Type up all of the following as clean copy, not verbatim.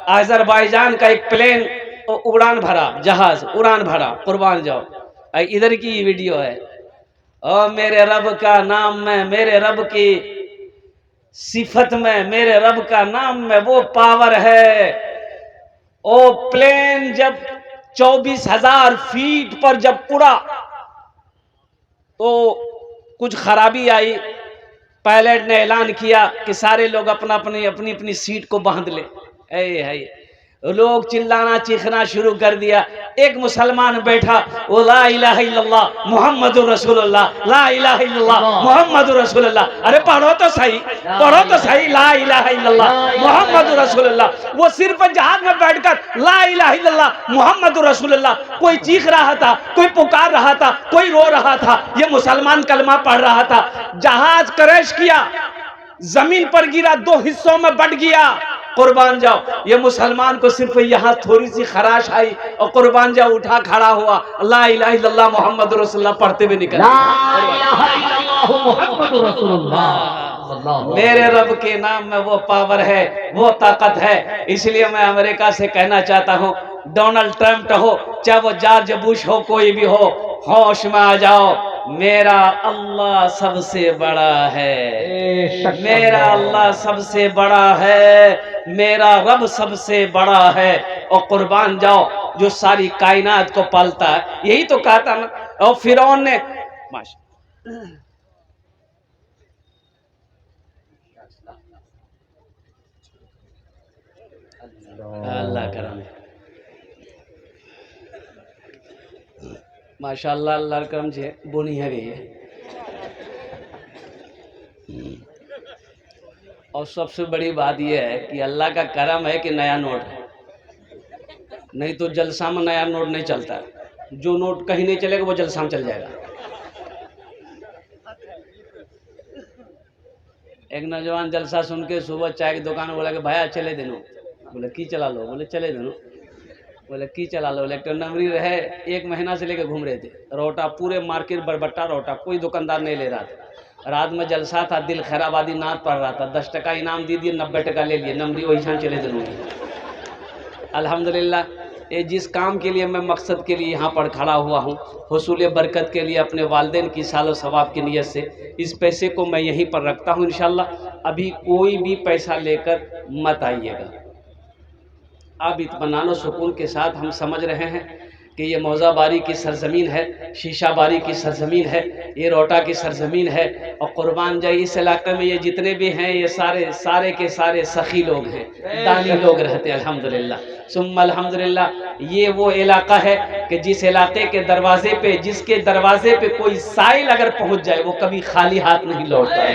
آذربائیجان کا ایک پلین اڑان بھرا، جہاز اڑان بھرا، قربان جاؤ، ادھر کی ویڈیو ہے۔ او میرے رب کا نام میں، میرے رب کی صفت میں، میرے رب کا نام میں وہ پاور ہے۔ او پلین جب 24,000 فیٹ پر جب اڑا تو کچھ خرابی آئی، پائلٹ نے اعلان کیا کہ سارے لوگ اپنی سیٹ کو باندھ لے۔ لوگ چلانا چیخنا شروع کر دیا۔ ایک مسلمان بیٹھا، وہ لا الہ الا اللہ محمد رسول اللہ، لا الہ الا اللہ محمد رسول اللہ۔ ارے پڑھو تو صحیح، پڑھو تو صحیح، لا الہ الا اللہ محمد رسول اللہ۔ وہ صرف جہاد میں بیٹھ کر لا الہ الا اللہ محمد رسول اللہ، کوئی چیخ رہا تھا، کوئی پکار رہا تھا، کوئی رو رہا تھا، یہ مسلمان کلمہ پڑھ رہا تھا۔ جہاز کریش کیا، زمین پر گرا، 2 حصوں میں بٹ گیا۔ قربان جاؤ، یہ مسلمان کو صرف یہاں تھوڑی سی خراش آئی اور قربان جاؤ اٹھا کھڑا ہوا، لا الہ الا اللہ محمد رسول اللہ پڑھتے ہوئے نکل، لا الہ الا اللہ محمد رسول اللہ۔ میرے رب کے نام میں وہ پاور ہے، وہ طاقت ہے۔ اس لیے میں امریکہ سے کہنا چاہتا ہوں، ڈونلڈ ٹرمپ ہو چاہے وہ جارج بش ہو، کوئی بھی ہو، ہوش میں آ جاؤ، میرا اللہ سب سے بڑا ہے، میرا اللہ سب سے بڑا ہے، میرا رب سب سے بڑا ہے۔ اور قربان جاؤ، جو ساری کائنات کو پالتا ہے، یہی تو کہا تھا نا۔ اور فرعون نے اللہ کرم، ماشاءاللہ اللہ کرم سے بونی ہے گئی ہے۔ اور سب سے بڑی بات یہ ہے کہ اللہ کا کرم ہے کہ نیا نوٹ ہے، نہیں تو جلسہ میں نیا نوٹ نہیں چلتا ہے۔ جو نوٹ کہیں نہیں چلے گا وہ جلسہ میں چل جائے گا۔ ایک نوجوان جلسہ سن کے صبح چائے کی دکان بولا کہ بھائی چلے دینو، بولے کی چلا لو، بولے چلے دینو، بولے کی چلا لو، لیکن نمری رہے 1 مہینہ سے لے کے گھوم رہے تھے، روٹا پورے مارکیٹ بربٹا روٹا، کوئی دکاندار نہیں لے رہا تھا۔ رات میں جلسہ تھا، دل خیر آبادی نعت پڑھ رہا تھا، 10 ٹکا انعام دی دیے، 90 ٹکا لے لیے، نمری وہی چھان چلے دینو۔ الحمدللہ، یہ جس کام کے لیے میں مقصد کے لیے یہاں پر کھڑا ہوا ہوں، حصول برکت کے لیے اپنے والدین کی سال و ثواب کی نیت سے اس پیسے کو میں یہیں پر رکھتا ہوں۔ انشاءاللہ ابھی کوئی بھی پیسہ لے کر مت آئیے گا۔ اب اطمینان و سکون کے ساتھ ہم سمجھ رہے ہیں کہ یہ موزہ باری کی سرزمین ہے، شیشہ باری کی سرزمین ہے، یہ روٹا کی سرزمین ہے۔ اور قربان جائے، اس علاقے میں یہ جتنے بھی ہیں یہ سارے کے سارے سخی لوگ ہیں، دانی لوگ رہتے ہیں، الحمدللہ ثم الحمدللہ۔ یہ وہ علاقہ ہے کہ جس علاقے کے دروازے پہ، جس کے دروازے پہ کوئی سائل اگر پہنچ جائے وہ کبھی خالی ہاتھ نہیں لوٹتا ہے۔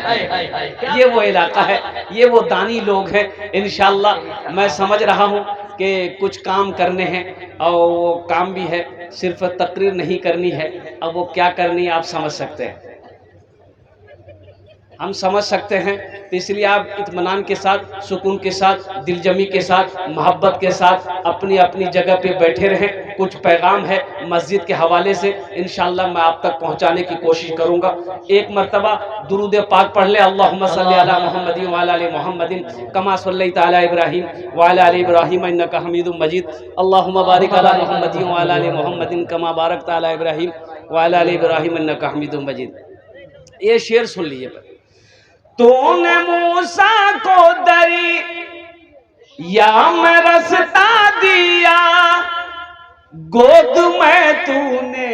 یہ وہ علاقہ ہے، یہ وہ دانی لوگ ہیں۔ انشاءاللہ میں سمجھ رہا ہوں کہ کچھ کام کرنے ہیں، اور وہ کام بھی ہے، صرف تقریر نہیں کرنی ہے۔ اب وہ کیا کرنی ہے آپ سمجھ سکتے ہیں، ہم سمجھ سکتے ہیں، تو اس لیے آپ اطمینان کے ساتھ، سکون کے ساتھ، دل جمی کے ساتھ، محبت کے ساتھ اپنی اپنی جگہ پہ بیٹھے رہیں۔ کچھ پیغام ہے مسجد کے حوالے سے، انشاءاللہ میں آپ تک پہنچانے کی کوشش کروں گا۔ ایک مرتبہ درود پاک پڑھ لیں، اللہم صلی علی محمد وعلی آل محمد کما صلیت علی ابراہیم وعلی آل ابراہیم انک حمید مجید، اللہم بارک علی محمد وعلی آل محمد کما بارکت علی ابراہیم وعلی آل ابراہیم انک حمید مجید۔ یہ شعر سن لیجئے۔ تو نے موسیٰ کو دریا میں رستا دیا، گود میں تو نے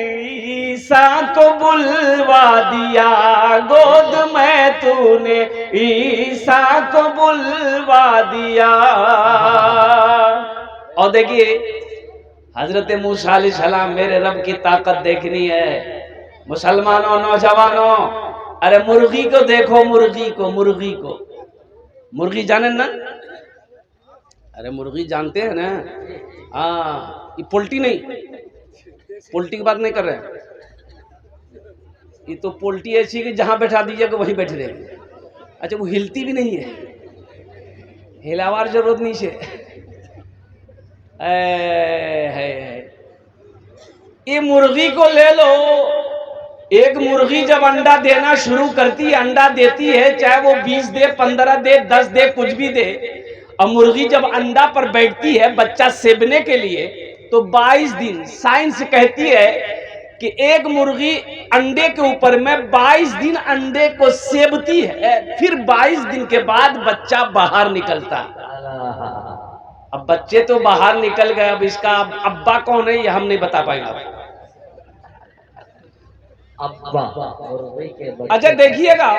عیسیٰ کو بلوا دیا، گود میں تو نے عیسیٰ کو بلوا دیا۔ اور دیکھیے حضرت موسیٰ علیہ السلام، میرے رب کی طاقت دیکھنی ہے مسلمانوں، نوجوانوں۔ ارے مرغی کو دیکھو، مرغی کو مرغی جانے نا، ارے مرغی جانتے ہیں نا، ہاں یہ پولٹی نہیں، پولٹی کی بات نہیں کر رہے ہیں، یہ تو پولٹی ایسی کہ جہاں بیٹھا دیجیے کہ وہیں بیٹھے رہے گی۔ اچھا وہ ہلتی بھی نہیں ہے، ہلاوار ضرورت نہیں سے۔ یہ مرغی کو لے لو، ایک مرغی جب انڈا دینا شروع کرتی ہے، انڈا دیتی ہے، چاہے وہ 20 دے، 15 دے، 10 دے، کچھ بھی دے، اور مرغی جب انڈا پر بیٹھتی ہے بچہ سیبنے کے لیے تو 22 دن، سائنس کہتی ہے کہ ایک مرغی انڈے کے اوپر میں 22 دن انڈے کو سیبتی ہے، پھر 22 دن کے بعد بچہ باہر نکلتا ہے۔ اب بچے تو باہر نکل گئے، اب اس کا ابا کون ہے یہ ہم نہیں بتا پائیں گے۔ اچھا دیکھیے گا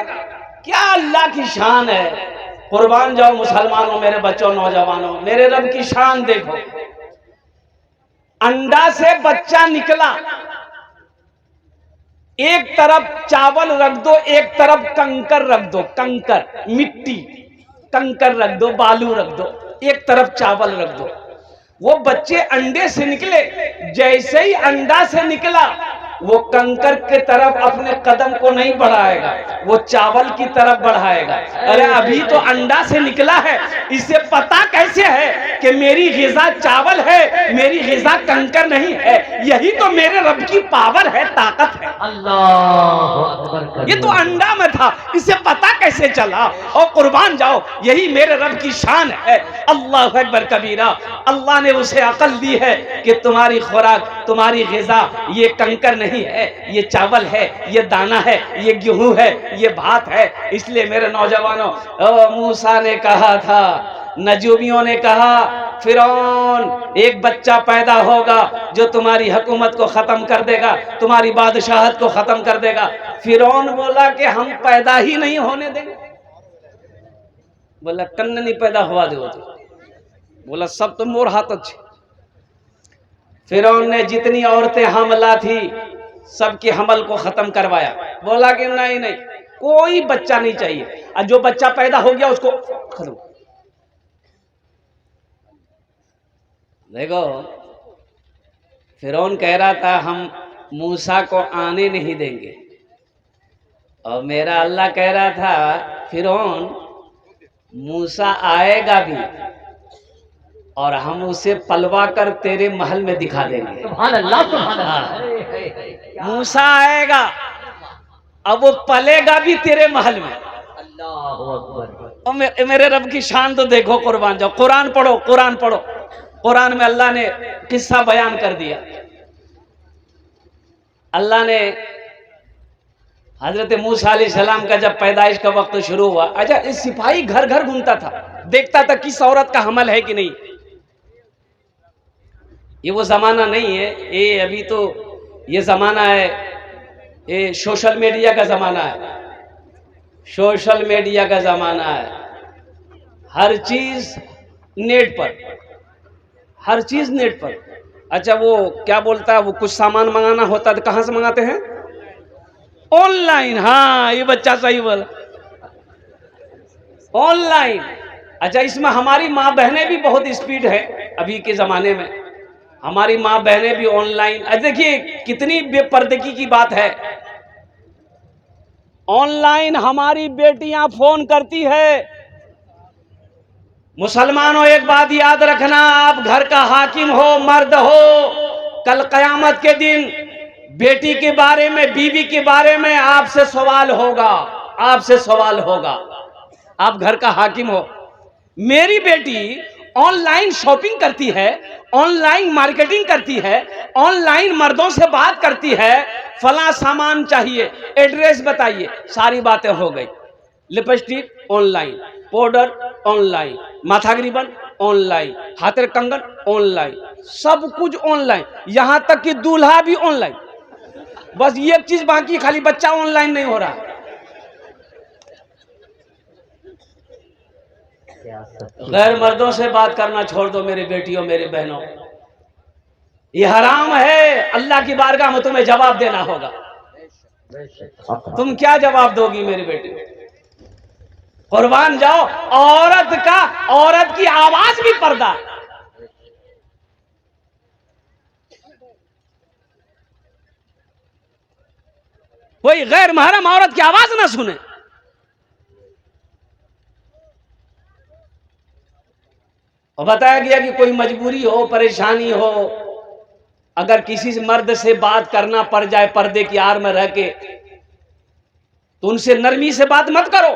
کیا اللہ کی شان ہے، قربان جاؤ مسلمانوں، میرے بچوں، نوجوانوں، میرے رب کی شان دیکھو۔ انڈا سے بچہ نکلا، ایک طرف چاول رکھ دو، ایک طرف کنکر رکھ دو، کنکر مٹی، کنکر رکھ دو، بالو رکھ دو، ایک طرف چاول رکھ دو۔ وہ بچے انڈے سے نکلے، جیسے ہی انڈا سے نکلا وہ کنکر کی طرف اپنے قدم کو نہیں بڑھائے گا، وہ چاول کی طرف بڑھائے گا۔ ارے ابھی تو انڈا سے نکلا ہے، اسے پتا کیسے ہے کہ میری غذا چاول ہے، میری غذا کنکر نہیں ہے؟ یہی تو میرے رب کی پاور ہے، طاقت ہے۔ اللہ اکبر، یہ تو انڈا میں تھا، اسے پتا کیسے چلا؟ اور قربان جاؤ یہی میرے رب کی شان ہے۔ اللہ اکبر کبیرہ، اللہ نے اسے عقل دی ہے کہ تمہاری خوراک، تمہاری غذا یہ کنکر نہیں ہے، یہ چاول ہے، یہ دانہ ہے، یہ گیہوں ہے، یہ بھات ہے۔ اس لیے میرے نوجوانوں، موسیٰ نے کہا تھا، نجومیوں نے کہا فرعون ایک بچہ پیدا ہوگا جو تمہاری حکومت کو ختم کر دے گا، تمہاری بادشاہت کو ختم کر دے گا۔ فرعون بولا کہ ہم پیدا ہی نہیں ہونے دیں گے۔ بولا کن نہیں پیدا ہوا دے ہوتے، بولا سب تو مور ہاتھ اچھے۔ فرعون نے جتنی عورتیں حاملہ تھی سب کے حمل کو ختم کروایا، بولا کہ نہیں نہیں کوئی بچہ نہیں چاہیے، اور جو بچہ پیدا ہو گیا اس کو ختم۔ دیکھو فرعون کہہ رہا تھا ہم موسیٰ کو آنے نہیں دیں گے، اور میرا اللہ کہہ رہا تھا فرعون موسیٰ آئے گا بھی اور ہم اسے پلوا کر تیرے محل میں دکھا دیں گے۔ سبحان اللہ، سبحان اللہ۔ موسیٰ آئے گا اب وہ پلے گا بھی تیرے محل میں۔ اللہ اکبر، اور میرے رب کی شان تو دیکھو، قربان جاؤ، قرآن پڑھو، قرآن پڑھو۔ قرآن میں اللہ نے قصہ بیان کر دیا۔ اللہ نے حضرت موسیٰ علیہ السلام کا جب پیدائش کا وقت شروع ہوا، اچھا اس سپاہی گھر گھر گھومتا تھا، دیکھتا تھا کس عورت کا حمل ہے کہ نہیں۔ یہ وہ زمانہ نہیں ہے، یہ ابھی تو یہ زمانہ ہے، یہ سوشل میڈیا کا زمانہ ہے، سوشل میڈیا کا زمانہ ہے، ہر چیز نیٹ پر، ہر چیز نیٹ پر۔ اچھا وہ کیا بولتا ہے، وہ کچھ سامان منگانا ہوتا ہے تو کہاں سے منگاتے ہیں؟ On line. ہاں یہ بچہ صحیح بولا، آن لائن۔ اچھا اس میں ہماری ماں بہنیں بھی بہت اسپیڈ ہے، ابھی کے زمانے میں ہماری ماں بہنیں بھی آن لائن۔ دیکھیے کتنی بے پردگی کی بات ہے، آن لائن ہماری بیٹیاں فون کرتی ہے۔ مسلمانوں ایک بات یاد رکھنا، آپ گھر کا حاکم ہو، مرد ہو، کل قیامت کے دن بیٹی کے بارے میں، بیوی کے بارے میں آپ سے سوال ہوگا، آپ سے سوال ہوگا۔ آپ گھر کا حاکم ہو، میری بیٹی آن لائن شاپنگ کرتی ہے، آن لائن مارکیٹنگ کرتی ہے، آن لائن مردوں سے بات کرتی ہے، فلاں سامان چاہیے، ایڈریس بتائیے، ساری باتیں ہو گئی۔ Lipstick online, powder online, ماتھا گریبن آن لائن، ہاتھ کنگن آن لائن، سب کچھ آن لائن، یہاں تک کہ دولہا بھی آن لائن۔ بس یہ چیز باقی، خالی بچہ آن لائن نہیں ہو رہا۔ غیر مردوں سے بات کرنا چھوڑ دو میری بیٹیوں، میرے بہنوں، یہ حرام ہے، اللہ کی بارگاہ میں تمہیں جواب دینا ہوگا۔ تم کیا جواب دو گی میری بیٹی؟ قربان جاؤ، عورت کی آواز بھی پردہ۔ کوئی غیر محرم عورت کی آواز نہ سنے۔ اور بتایا گیا کہ کوئی مجبوری ہو، پریشانی ہو، اگر کسی مرد سے بات کرنا پڑ جائے پردے کی آڑ میں رہ کے، تو ان سے نرمی سے بات مت کرو،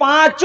5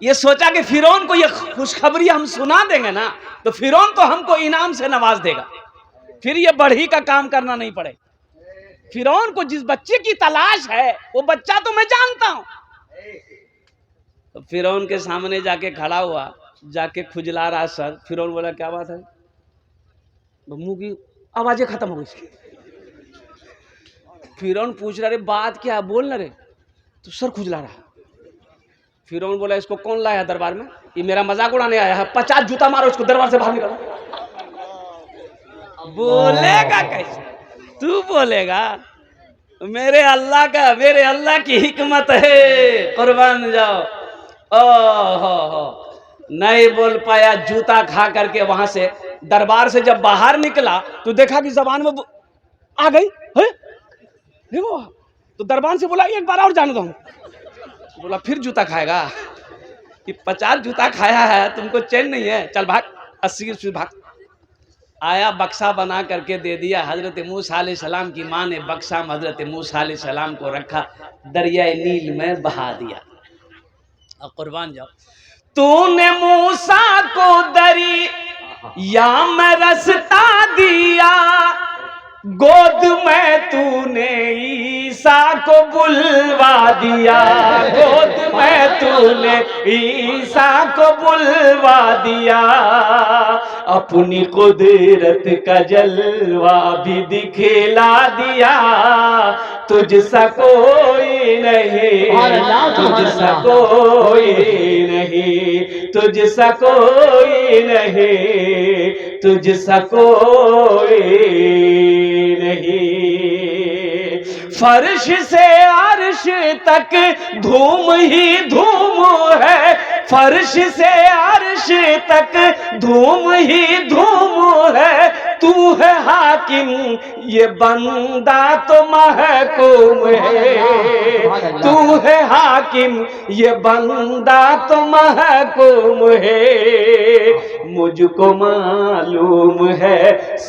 یہ سوچا کہ فرعون کو یہ خوشخبری ہم سنا دیں گے نا تو فرعون تو ہم کو انعام سے نواز دے گا، پھر یہ بڑھئی کا کام کرنا نہیں پڑے۔ فرعون کو جس بچے کی تلاش ہے وہ بچہ تو میں جانتا ہوں۔ تو فرعون کے سامنے جا کے کھڑا ہوا، جا کے کھجلا رہا سر۔ فرعون بولا کیا بات ہے؟ منہ کی آوازیں ختم ہو گئی۔ فرعون پوچھ رہا رے بات کیا، بول نہ رے، تو سر کھجلا رہا۔ فرعون بولا اس کو کون لایا دربار میں؟ یہ میرا مذاق اڑانے آیا ہے، 50 جوتا مارو اس کو، دربار سے باہر نکالو۔ بولے گا کیسے؟ تو بولے گا؟ میرے اللہ کی حکمت ہے، قربان جاؤ۔ نہیں بول پایا، جوتا کھا کر کے وہاں سے دربار سے جب باہر نکلا تو دیکھا کہ زبان میں آ گئی، دیکھو تو دربار سے بولا ایک بار اور جانے دو۔ بولا پھر جوتا کھائے گا؟ کہ 50 جوتا کھایا ہے، تم کو چین نہیں ہے، چل بھاگ، 80 سے بھاگ۔ آیا بکسا بنا کر کے دے دیا۔ حضرت موسیٰ علیہ السلام کی ماں نے بکسا حضرت موسیٰ علیہ السلام کو رکھا، دریائے نیل میں بہا دیا۔ اور قربان جاؤ، تو نے موسیٰ کو دریا میں رستا دیا، گود میں تو نے عیسیٰ کو بلوا دیا، گود میں تو نے عیسیٰ کو بلوا دیا، اپنی قدرت کا جلوہ بھی دکھلا دیا، تجھ سا کوئی نہیں، تجھ سا کوئی نہیں، تجھ سا کوئی نہیں، تجھ سا کوئی نہیں۔ فرش سے عرش تک دھوم ہی دھوم ہے، فرش سے عرش تک دھوم ہی دھوم ہے، تو ہے حاکم یہ بندہ تو محکوم ہے، تو ہے حاکم یہ بندہ تو محکوم ہے، مجھ کو معلوم ہے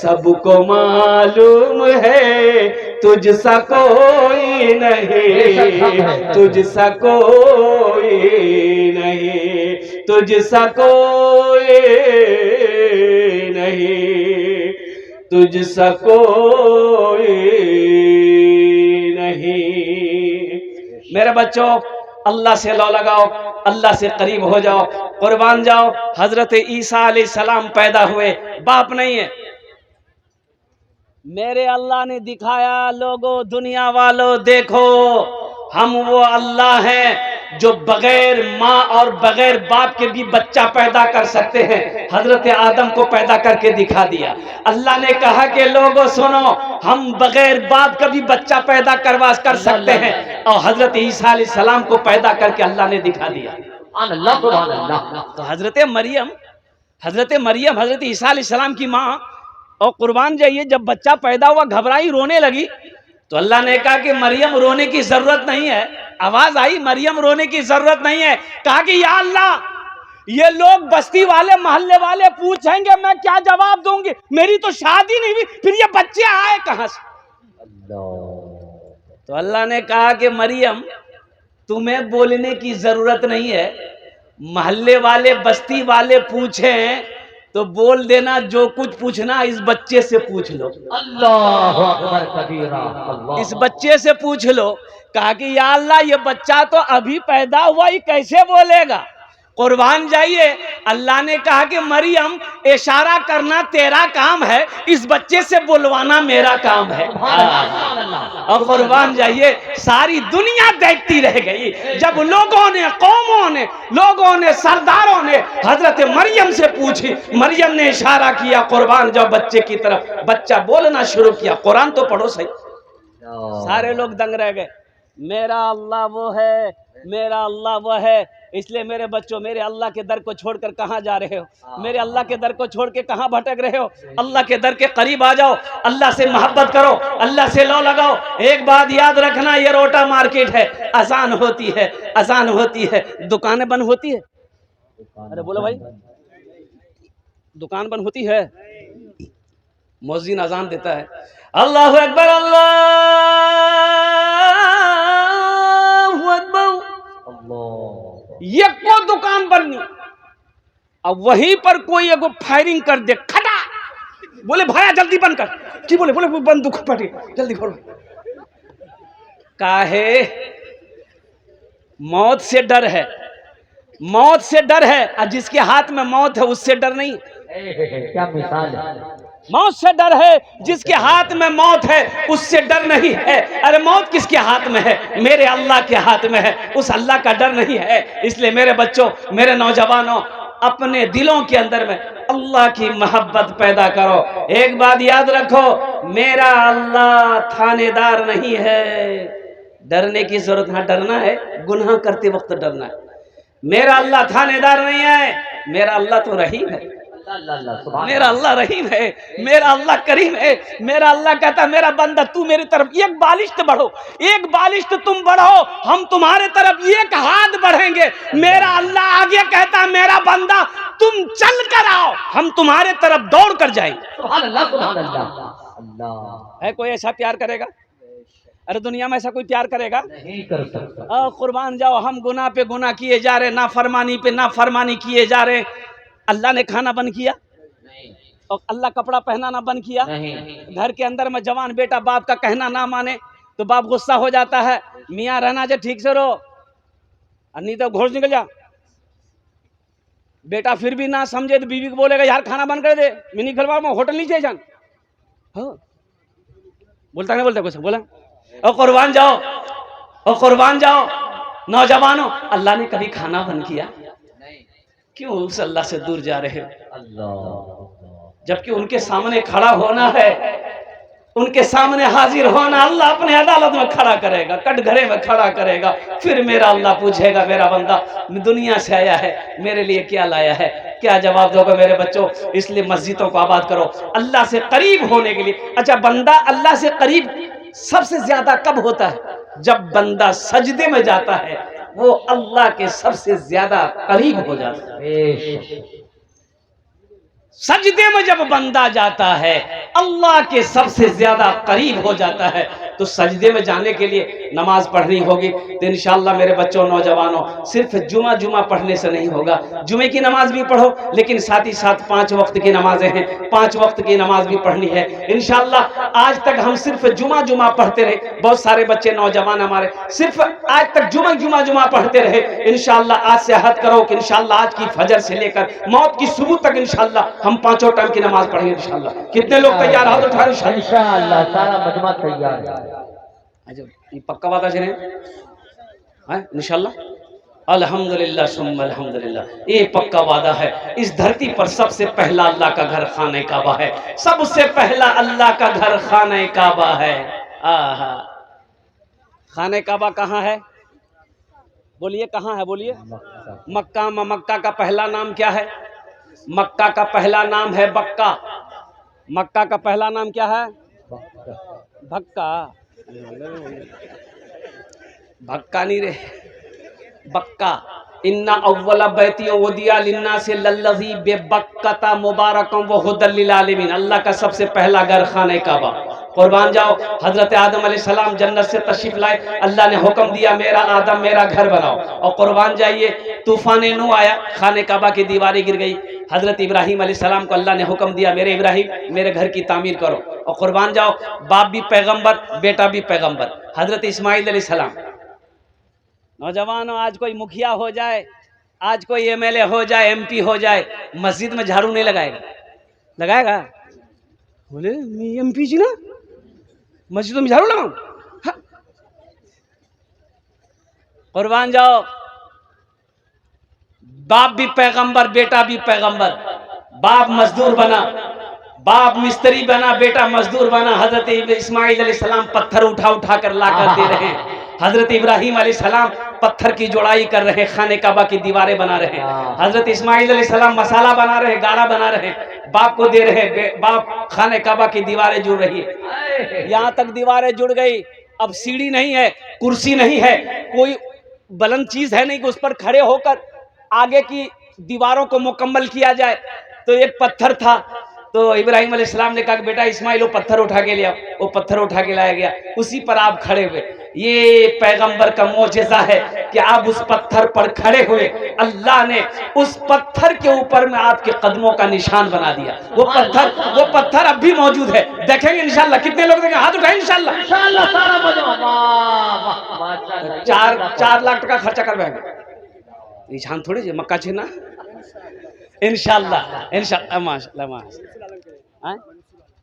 سب کو معلوم ہے، تجھ سا کوئی نہیں، تجھ سا کوئی نہیں، تجھ سا کوئی نہیں، تجھ سا کوئی نہیں۔ میرے بچوں، اللہ سے لو لگاؤ، اللہ سے قریب ہو جاؤ، قربان جاؤ۔ حضرت عیسیٰ علیہ السلام پیدا ہوئے، باپ نہیں ہے۔ میرے اللہ نے دکھایا، لوگوں دنیا والوں دیکھو، ہم وہ اللہ ہیں جو بغیر ماں اور بغیر باپ کے بھی بچہ پیدا کر سکتے ہیں۔ حضرت آدم کو پیدا کر کے دکھا دیا۔ اللہ نے کہا کہ لوگوں سنو، ہم بغیر باپ کا بھی بچہ پیدا کر سکتے ہیں، اور حضرت عیسیٰ علیہ السلام کو پیدا کر کے اللہ نے دکھا دیا۔ تو حضرت مریم حضرت عیسیٰ علیہ السلام کی ماں، اور قربان جائیے جب بچہ پیدا ہوا گھبرائی، رونے لگی، تو اللہ نے کہا کہ مریم رونے کی ضرورت نہیں ہے۔ آواز آئی مریم رونے کی ضرورت نہیں ہے۔ کہا کہ یا اللہ، یہ لوگ بستی والے محلے والے پوچھیں گے، میں کیا جواب دوں گی؟ میری تو شادی نہیں ہوئی، پھر یہ بچے آئے کہاں سے؟ تو اللہ نے کہا کہ مریم تمہیں بولنے کی ضرورت نہیں ہے، محلے والے بستی والے پوچھیں تو بول دینا، جو کچھ پوچھنا اس بچے سے پوچھ لو۔ اللہ اکبر کبیرہ، اس بچے سے پوچھ لو۔ کہا کہ یا اللہ، یہ بچہ تو ابھی پیدا ہوا، یہ کیسے بولے گا؟ قربان جائیے، اللہ نے کہا کہ مریم اشارہ کرنا تیرا کام ہے، اس بچے سے بلوانا میرا کام ہے۔ اور قربان جائیے، ساری دنیا دیکھتی رہ گئی جب لوگوں نے، قوموں نے، لوگوں نے، سرداروں نے حضرت مریم سے پوچھی، مریم نے اشارہ کیا قربان جاؤ بچے کی طرف، بچہ بولنا شروع کیا۔ قرآن تو پڑھو صحیح۔ سارے لوگ دنگ رہ گئے، میرا اللہ وہ ہے، میرا اللہ وہ ہے۔ اس لیے میرے بچوں، میرے اللہ کے در کو چھوڑ کر کہاں جا رہے ہو؟ میرے اللہ کے در کو چھوڑ کے کہاں بھٹک رہے ہو؟ اللہ کے در کے قریب آ جاؤ، اللہ سے محبت کرو، اللہ سے لو لگاؤ۔ ایک بات یاد رکھنا، یہ روٹا مارکیٹ ہے، اذان ہوتی ہے، اذان ہوتی ہے، دکانیں بند ہوتی ہے۔ ارے بولو بھائی، دکان بند ہوتی ہے، مؤذن اذان دیتا ہے، اللہ اکبر، اللہ اکبر، یہ کو دکان بننی، اب وہیں پر کوئی ایک فائرنگ کر دے کھٹا، بولے بھایا جلدی بند کر، کی بولے بولے بندوق پھٹی جلدی کھولو، کاہے موت سے ڈر ہے، موت سے ڈر ہے، اور جس کے ہاتھ میں موت ہے اس سے ڈر نہیں، کیا مثال ہے. موت سے ڈر ہے، جس کے ہاتھ میں موت ہے اس سے ڈر نہیں ہے. ارے موت کس کے ہاتھ میں ہے؟ میرے اللہ کے ہاتھ میں ہے، اس اللہ کا ڈر نہیں ہے. اس لیے میرے بچوں، میرے نوجوانوں، اپنے دلوں کے اندر میں اللہ کی محبت پیدا کرو. ایک بات یاد رکھو، میرا اللہ تھانے دار نہیں ہے. ڈرنے کی ضرورت ہے، ڈرنا ہے گناہ کرتے وقت ڈرنا ہے. میرا اللہ تھانے دار نہیں ہے، میرا اللہ تو رحیم ہے، میرا اللہ رحیم ہے، میرا اللہ کریم ہے. میرا اللہ کہتا ہے میرا بندہ تو میری طرف ایک بالشت بڑھو، ایک بالشت تم بڑھو، ہم تمہارے طرف ایک ہاتھ بڑھیں گے. میرا اللہ آگے کہتا ہے میرا بندہ تم چل کر آؤ، ہم تمہارے طرف دوڑ کر جائیں گے. سبحان اللہ سبحان اللہ. اللہ ہے کوئی ایسا پیار کرے گا؟ ارے دنیا میں ایسا کوئی پیار کرے گا؟ نہیں کر سکتا. قربان جاؤ، ہم گناہ پہ گناہ کیے جا رہے، نافرمانی پہ نافرمانی کیے جا رہے. اللہ نے کھانا بند کیا اور اللہ کپڑا پہنانا بند کیا. نہیں. گھر کے اندر میں جوان بیٹا باپ کا کہنا نہ مانے تو باپ غصہ ہو جاتا ہے، میاں رہنا جا ٹھیک سے رہو، نہیں تو گھوڑ نکل جا. بیٹا پھر بھی نہ سمجھے تو بیوی کو بولے گا یار کھانا بند کر دے، میں نہیں کھلوا میں ہوٹل نہیں چاہیے جان. بولتا نہیں بولتا کچھ بولا. اور قربان جاؤ، اور قربان جاؤ نوجوانوں، اللہ نے کبھی کھانا بند کیا؟ کیوں اس اللہ سے دور جا رہے ہو؟ اللہ جبکہ ان کے سامنے کھڑا ہونا ہے، ان کے سامنے حاضر ہونا. اللہ اپنے عدالت میں کھڑا کرے گا، کٹ گھرے میں کھڑا کرے گا. پھر میرا اللہ پوچھے گا میرا بندہ دنیا سے آیا ہے، میرے لیے کیا لایا ہے؟ کیا جواب دو گے میرے بچوں؟ اس لیے مسجدوں کو آباد کرو اللہ سے قریب ہونے کے لیے. اچھا، بندہ اللہ سے قریب سب سے زیادہ کب ہوتا ہے؟ جب بندہ سجدے میں جاتا ہے، وہ اللہ کے سب سے زیادہ قریب ہو جاتا ہے. سجدے میں جب بندہ جاتا ہے اللہ کے سب سے زیادہ قریب ہو جاتا ہے. تو سجدے میں جانے کے لیے نماز پڑھنی ہوگی. تو انشاءاللہ میرے بچوں نوجوانوں، صرف جمعہ پڑھنے سے نہیں ہوگا. جمعے کی نماز بھی پڑھو، لیکن ساتھ ہی ساتھ 5 وقت کی نمازیں ہیں، 5 وقت کی نماز بھی پڑھنی ہے. انشاءاللہ آج تک ہم صرف جمعہ پڑھتے رہے. بہت سارے بچے نوجوان ہمارے صرف آج تک جمعہ پڑھتے رہے. انشاءاللہ آج سے عہد کرو کہ انشاءاللہ آج کی فجر سے لے کر موت کی صبح تک انشاءاللہ ہم 5 ٹائم کی نماز پڑھیں گے انشاءاللہ. کتنے لوگ تیار؟ ہاتھ اٹھائیں انشاءاللہ. سارا مجمع تیار ہے. یہ پکا وعدہ چلے انشاءاللہ. الحمدللہ ثم الحمدللہ، یہ پکا وعدہ ہے. اس دھرتی پر سب سے پہلا اللہ کا گھر خانہ کعبہ ہے. سب سے پہلا اللہ کا گھر خانہ کعبہ ہے. خانہ کعبہ کہاں ہے؟ بولیے کہاں ہے؟ بولیے. مکہ میں. مکہ کا پہلا نام کیا ہے؟ مکہ کا پہلا نام ہے بکہ. مکہ کا پہلا نام کیا ہے؟ بھکا. بھکا نہیں رہے، بکہ. ان اول بیت وضع للناس للذی ببکۃ مبارکا وہدی للعالمین. اللہ کا سب سے پہلا گھر خانہ کعبہ. قربان جاؤ، حضرت آدم علیہ السلام جنت سے تشریف لائے، اللہ نے حکم دیا میرا آدم میرا گھر بناؤ. اور قربان جائیے، طوفان نوح آیا، خانہ کعبہ کی دیواریں گر گئی. حضرت ابراہیم علیہ السلام کو اللہ نے حکم دیا میرے ابراہیم میرے گھر کی تعمیر کرو. اور قربان جاؤ، باپ بھی پیغمبر بیٹا بھی پیغمبر. حضرت اسماعیل علیہ السلام. نوجوانوں، آج کوئی مکھیا ہو جائے، آج کوئی ایم ایل اے ہو جائے، ایم پی ہو جائے، مسجد میں جھاڑو نہیں لگائے گا. لگائے گا؟ بولے ایم پی جی نا مسجد میں جھاڑو لگاؤں. قربان جاؤ، باپ بھی پیغمبر بیٹا بھی پیغمبر. باپ مزدور بنا، باپ مستری بنا، بیٹا مزدور بنا. حضرت اسماعیل علیہ السلام پتھر اٹھا کر لا کر دے رہے ہیں. حضرت ابراہیم علیہ السلام پتھر کی جوڑائی کر رہے، خانہ کعبہ کی دیواریں بنا رہے. حضرت اسماعیل علیہ السلام مسالہ بنا رہے، گاڑا بنا رہے، باپ کو دے رہے. باپ خانہ کعبہ کی دیواریں جڑ رہی ہے. یہاں تک دیواریں جڑ گئی، اب سیڑھی نہیں ہے، کرسی نہیں ہے، کوئی بلند چیز ہے نہیں کہ اس پر کھڑے ہو کر آگے کی دیواروں کو مکمل کیا جائے. تو ایک پتھر تھا، تو ابراہیم علیہ السلام نے کہا کہ بیٹا اسماعیل وہ پتھر اٹھا کے لیا. وہ پتھر اٹھا کے لایا گیا، اسی پر آپ کھڑے ہوئے. یہ پیغمبر کا معجزہ ہے کہ آپ اس پتھر پر کھڑے ہوئے، اللہ نے اس پتھر کے اوپر میں آپ کے قدموں کا نشان بنا دیا۔ وہ پتھر اب بھی موجود ہے، دیکھیں گے انشاءاللہ۔ کتنے لوگ دیکھیں؟ ہاتھ اٹھائیں انشاءاللہ۔ انشاءاللہ سارا مجمع 4 لاکھ ٹکا خرچہ کر بیٹھ گئے، یہ جان تھوڑی جی مکہ چھنا انشاءاللہ انشاءاللہ ماشاءاللہ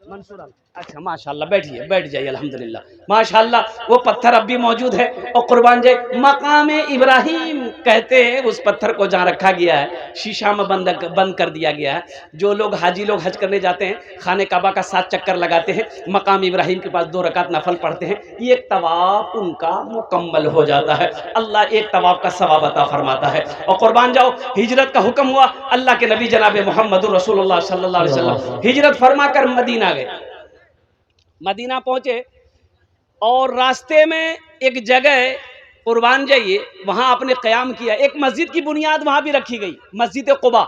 منصور اچھا ماشاءاللہ بیٹھ جائیے الحمدللہ ماشاءاللہ۔ وہ پتھر اب بھی موجود ہے اور قربان جائے مقام ابراہیم کہتے ہیں اس پتھر کو جہاں رکھا گیا ہے شیشہ میں بند کر دیا گیا ہے۔ جو لوگ حاجی لوگ حج کرنے جاتے ہیں خانہ کعبہ کا 7 چکر لگاتے ہیں، مقام ابراہیم کے پاس 2 رکعت نفل پڑھتے ہیں، ایک طواف ان کا مکمل ہو جاتا ہے، اللہ ایک طواف کا ثواب عطا فرماتا ہے۔ اور قربان جاؤ ہجرت کا حکم ہوا، اللہ کے نبی جناب محمد رسول اللہ صلی اللہ علیہ وسلم ہجرت فرما کر مدینہ گئے۔ مدینہ پہنچے اور راستے میں ایک جگہ قربان جائیے وہاں آپ نے قیام کیا، ایک مسجد کی بنیاد وہاں بھی رکھی گئی، مسجد قباء۔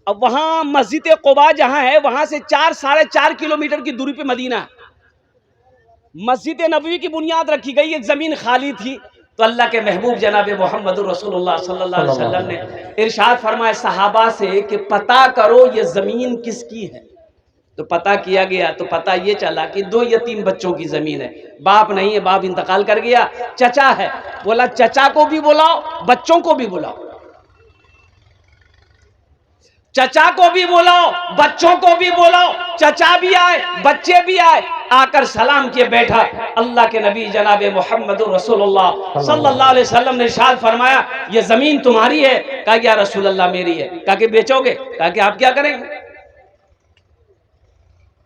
اب وہاں مسجد قباء جہاں ہے وہاں سے 4-4.5 کلومیٹر کی دوری پہ مدینہ ہے۔ مسجد نبوی کی بنیاد رکھی گئی، ایک زمین خالی تھی، تو اللہ کے محبوب جناب محمد رسول اللہ صلی اللہ علیہ وسلم نے ارشاد فرمایا صحابہ سے کہ پتہ کرو یہ زمین کس کی ہے۔ تو پتہ کیا گیا تو پتہ یہ چلا کہ 2 یتیم بچوں کی زمین ہے، باپ نہیں ہے، باپ انتقال کر گیا، چچا ہے۔ بولا چچا کو بھی بلاؤ بچوں کو بھی بلاؤ، چچا کو بھی بلاؤ بچوں کو بھی بلاؤ، چچا بھی آئے بچے بھی آئے، آ کر سلام کیے بیٹھا۔ اللہ کے نبی جناب محمد رسول اللہ صلی اللہ علیہ وسلم نے ارشاد فرمایا یہ زمین تمہاری ہے؟ کہا یا رسول اللہ میری ہے۔ کہا کہ بیچو گے؟ کہا کہ آپ کیا کریں گے؟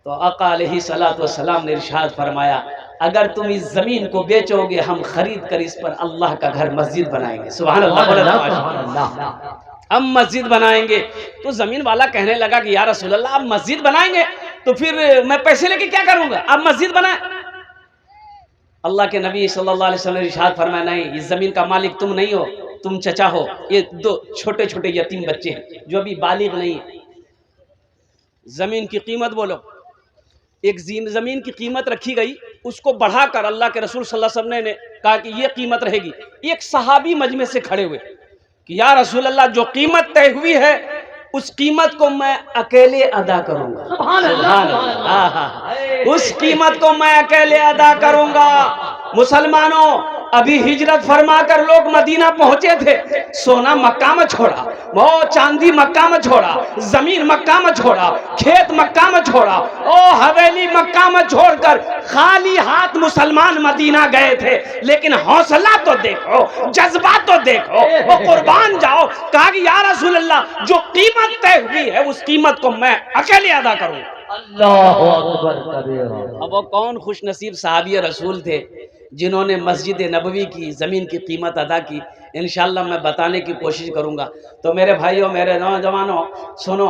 تو آقا علیہ السلام نے ارشاد فرمایا اگر تم اس زمین کو بیچو گے ہم خرید کر اس پر اللہ کا گھر مسجد بنائیں گے۔ سبحان اللہ، ہم مسجد بنائیں گے۔ تو زمین والا کہنے لگا کہ یا رسول اللہ آپ مسجد بنائیں گے تو پھر میں پیسے لے کے کیا کروں گا، آپ مسجد بنائیں۔ اللہ کے نبی صلی اللہ علیہ وسلم نے ارشاد فرمایا نہیں، اس زمین کا مالک تم نہیں ہو، تم چچا ہو، یہ 2 چھوٹے چھوٹے یتیم بچے ہیں جو ابھی بالغ نہیں ہیں۔ زمین کی قیمت بولو۔ ایک زمین کی قیمت رکھی گئی، اس کو بڑھا کر اللہ کے رسول صلی اللہ علیہ وسلم نے کہا کہ یہ قیمت رہے گی۔ ایک صحابی مجمع سے کھڑے ہوئے کہ یا رسول اللہ جو قیمت طے ہوئی ہے اس قیمت کو میں اکیلے ادا کروں گا۔ سبحان اللہ، اس قیمت کو میں اکیلے ادا کروں گا۔ مسلمانوں ابھی ہجرت فرما کر لوگ مدینہ پہنچے تھے، سونا مکہ میں چھوڑا، وہ چاندی مکہ میں چھوڑا، زمین مکہ میں چھوڑا، کھیت مکہ میں چھوڑا، او حویلی مکہ میں چھوڑ کر خالی ہاتھ مسلمان مدینہ گئے تھے، لیکن حوصلہ تو دیکھو، جذبہ تو دیکھو، وہ قربان جاؤ۔ کہا کہ یا رسول اللہ جو قیمت طے ہوئی ہے اس قیمت کو میں اکیلے ادا کروں۔ اللہ اکبر کبیرہ۔ اب وہ کون خوش نصیب صحابی رسول تھے جنہوں نے مسجد نبوی کی زمین کی قیمت ادا کی، انشاءاللہ میں بتانے کی کوشش کروں گا۔ تو میرے بھائیوں میرے نوجوانوں سنو،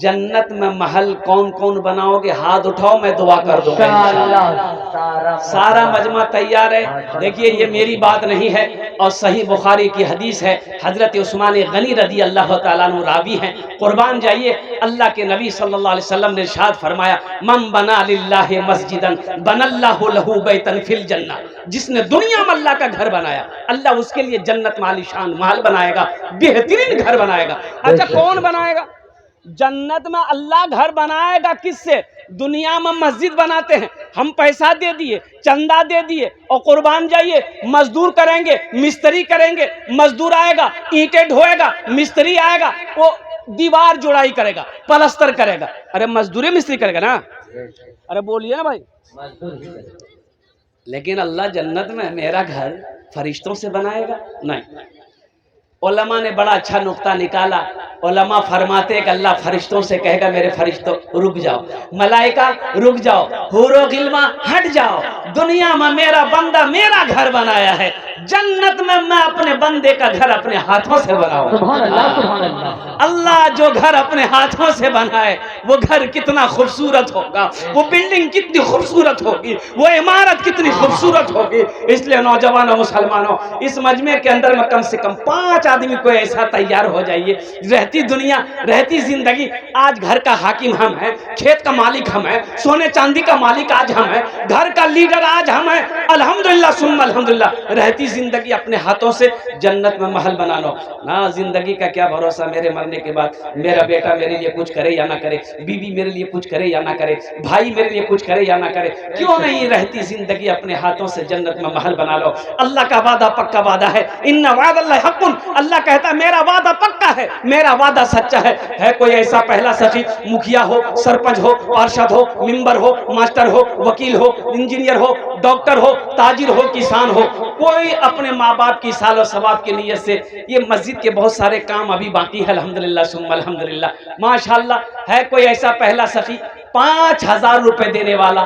جنت میں محل کون کون بناؤ گے ہاتھ اٹھاؤ میں دعا کر دوں گا انشاءاللہ۔ سارا مجمع تیار ہے؟ دیکھیے یہ میری بات نہیں ہے اور صحیح بخاری کی حدیث ہے، حضرت عثمان غنی رضی اللہ تعالیٰ عنہ راوی ہیں، قربان جائیے اللہ کے نبی صلی اللہ علیہ وسلم نے ارشاد فرمایا من بنا للہ مسجدا بن اللہ لہ بیتا فی الجنہ، جس نے دنیا میں اللہ کا گھر بنایا اللہ اس کے لیے جنت میں عالیشان محل بنائے گا، بہترین گھر بنائے گا۔ اچھا کون بنائے گا؟ جنت میں اللہ گھر بنائے گا کس سے؟ دنیا میں مسجد بناتے ہیں، ہم پیسہ دے دیے، چندہ دے دیے اور قربان جائیے مزدور کریں گے، مستری کریں گے، مزدور آئے گا اینٹیں ڈھوئے گا، مستری آئے گا وہ دیوار جوڑائی کرے گا، پلستر کرے گا۔ ارے مزدوری مستری کرے گا نا، ارے بولیے نا بھائی۔ لیکن اللہ جنت میں میرا گھر فرشتوں سے بنائے گا؟ نہیں۔ علماء نے بڑا اچھا نقطہ نکالا، علماء فرماتے کہ اللہ فرشتوں سے کہے گا میرے فرشتوں رک جاؤ، ملائکہ رک جاؤ، حور و غلماں ہٹ جاؤ، دنیا میں میرا بندہ میرا گھر بنایا ہے، جنت میں میں اپنے بندے کا گھر اپنے ہاتھوں سے بناؤں۔ سبحان اللہ، سبحان اللہ۔ اللہ جو گھر اپنے ہاتھوں سے بنائے وہ گھر کتنا خوبصورت ہوگا، وہ بلڈنگ کتنی خوبصورت ہوگی، وہ عمارت کتنی خوبصورت ہوگی۔ اس لیے نوجوانوں مسلمانوں، اس مجمع کے اندر میں کم سے کم 5 آدمی کو ایسا تیار ہو جائیے، رہتی دنیا رہتی زندگی، آج گھر کا حاکم ہم ہیں، کھیت کا مالک ہم ہیں، سونے چاندی کا مالک آج ہم ہیں، گھر کا لیڈر آج ہم ہیں، الحمدللہ ثم الحمدللہ۔ رہتی زندگی اپنے ہاتھوں سے جنت میں محل بنا لو نا۔ زندگی کا کیا بھروسہ، میرے مرنے کے بعد میرا بیٹا میرے لیے کچھ کرے یا نہ کرے، بیوی میرے لیے کچھ کرے یا نہ کرے، بھائی میرے لیے کچھ کرے یا نہ کرے، کیوں نہیں رہتی زندگی اپنے ہاتھوں سے جنت میں محل بنا لو۔ اللہ کا وعدہ پکا وعدہ ہے، ان وعد اللہ حق، اللہ کہتا ہے میرا وعدہ پکا ہے، میرا وعدہ سچا ہے کوئی ایسا پہلا سخی، مکھیا ہو، سرپنچ ہو، پارشد ہو، ممبر ہو، ماسٹر ہو، وکیل ہو، انجینئر ہو، ڈاکٹر ہو، تاجر ہو، کسان ہو، کوئی اپنے ماں باپ کی سال و ثواب کی نیت سے، یہ مسجد کے بہت سارے کام ابھی باقی ہے الحمدللہ ثم الحمدللہ، ماشاءاللہ، ہے کوئی ایسا پہلا سخی 5000 روپے دینے والا،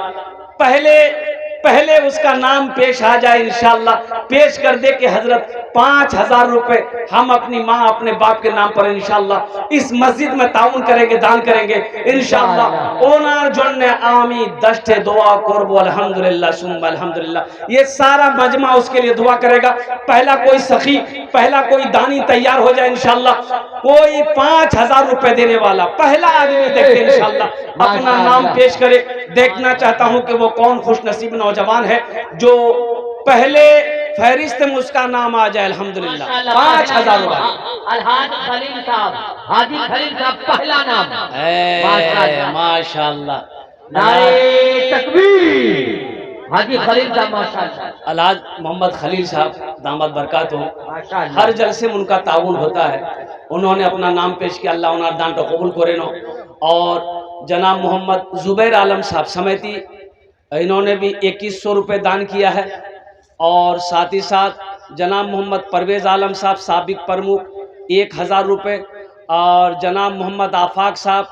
پہلے اس کا نام پیش آ جائے، انشاءاللہ پیش کر دے کہ حضرت 5000 روپے ہم اپنی ماں اپنے باپ کے نام پر انشاءاللہ اس مسجد میں تعاون کریں گے، دان کریں گے انشاءاللہ۔ اونا جن آمی دشت دعا کرب الحمدللہ ثم الحمدللہ، یہ سارا مجمع اس کے لیے دعا کرے گا۔ پہلا کوئی سخی، پہلا کوئی دانی تیار ہو جائے انشاءاللہ، کوئی 5000 روپے دینے والا پہلا آدمی دیکھتے انشاءاللہ اپنا نام پیش کرے۔ دیکھنا چاہتا ہوں کہ وہ کون خوش نصیب نوجوان ہے جو پہلے فہرست میں اس کا نام آ جائے الحمدللہ۔ 5000 روپے الحاج خلیل صاحب، حاجی خلیل صاحب پہلا نام، ماشاءاللہ، نعرہ تکبیر، حاجی خلیل صاحب ماشاءاللہ، الحاج محمد خلیل صاحب دامت برکات ہو، ماشاءاللہ، ہر جلسے میں ان کا تعاون ہوتا ہے، انہوں نے اپنا نام پیش کیا، اللہ انہاں دان کو قبول کرے نو۔ اور جناب محمد زبیر عالم صاحب سمیتی، انہوں نے بھی 2100 روپے دان کیا ہے، اور ساتھ ہی ساتھ جناب محمد پرویز عالم صاحب سابق پرمکھ 1000 روپے، اور جناب محمد آفاق صاحب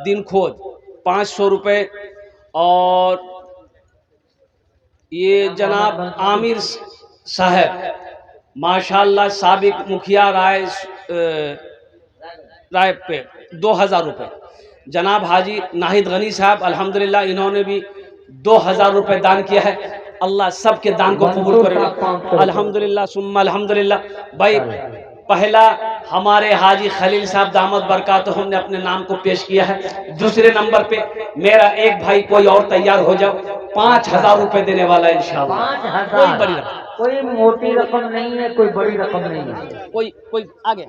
دن کھود 500 روپے، اور یہ جناب عامر صاحب ماشاءاللہ سابق مکھیا رائے پہ 2000 روپے، جناب حاجی ناہید غنی صاحب الحمدللہ انہوں نے بھی 2000 روپے دان کیا ہے، اللہ سب کے دان کو قبول کرے الحمدللہ ثم الحمدللہ۔ بھائی پہلا ہمارے حاجی خلیل صاحب دامت برکاتہم نے اپنے نام کو پیش کیا ہے، دوسرے نمبر پہ میرا ایک بھائی کوئی اور تیار ہو جاؤ 5000 روپے دینے والا ہے انشاءاللہ، کوئی بڑی رقم، کوئی موٹی رقم نہیں ہے، کوئی بڑی رقم نہیں ہے، کوئی آگے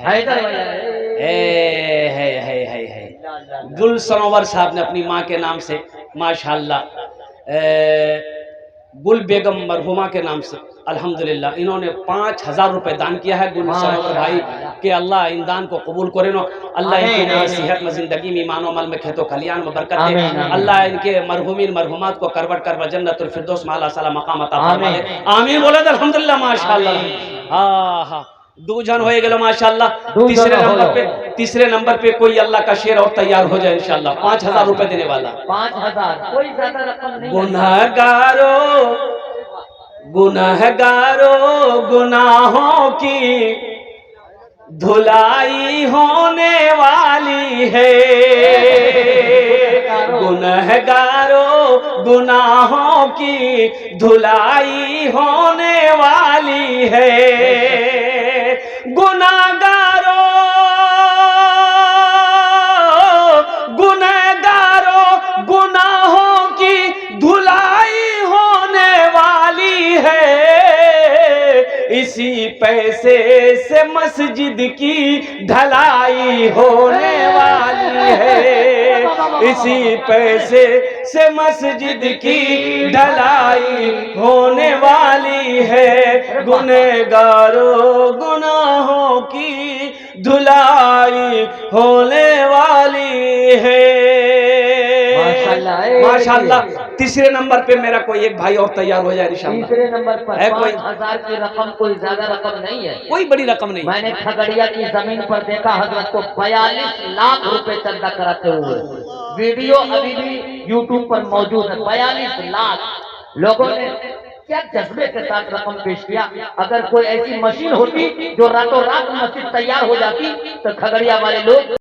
حیدر بھائی، گل سنور صاحب نے اپنی ماں کے نام سے ماشاءاللہ، گل بیگم مرحومہ کے نام سے الحمدللہ انہوں نے 5000 روپے دان کیا ہے۔ گل سنور بھائی کہ اللہ ان دان کو قبول کرے نو، اللہ ان کی نئی صحت میں، زندگی میں، ایمان و عمل میں، کھیت و کھلیان میں برکت دے، اللہ ان کے مرحومین مرحومات کو کروٹ کروا جنت الفردوس میں اعلیٰ صلی مقام عطا فرمائے، آمین بولے تو الحمدللہ ماشاءاللہ۔ ہاں دو جن ہوئے گلو ماشاءاللہ۔ تیسرے نمبر پہ کوئی اللہ کا شیر اور تیار ہو جائے انشاءاللہ، 5000 روپے دینے والا، 5000، کوئی زیادہ رقم نہیں، گنہگارو گناہوں کی دھلائی ہونے والی ہے، گنہگارو گناہوں کی دھلائی ہونے والی ہے، گنہگارو گناہوں کی دھلائی ہونے والی ہے، اسی پیسے سے مسجد کی ڈھلائی ہونے والی ہے، اسی پیسے سے مسجد کی ڈھلائی ہونے والی ہے، گنہگارو گناہوں کی دھلائی ہونے والی ہے ماشاءاللہ۔ تیسرے نمبر پہ میرا کوئی ایک بھائی اور تیار ہو جائے انشاءاللہ۔ تیسرے نمبر پر 5000 کی رقم کوئی زیادہ رقم نہیں ہے، کوئی بڑی رقم نہیں، میں نے کھگڑیا کی زمین پر دیکھا حضرت کو 42 لاکھ روپے چندہ کراتے ہوئے، ویڈیو ابھی بھی یوٹیوب پر موجود ہے، 42 لاکھ لوگوں نے کیا جذبے کے ساتھ رقم پیش کیا۔ اگر کوئی ایسی مشین ہوتی جو راتوں رات مسجد تیار ہو جاتی تو کھگڑیا والے لوگ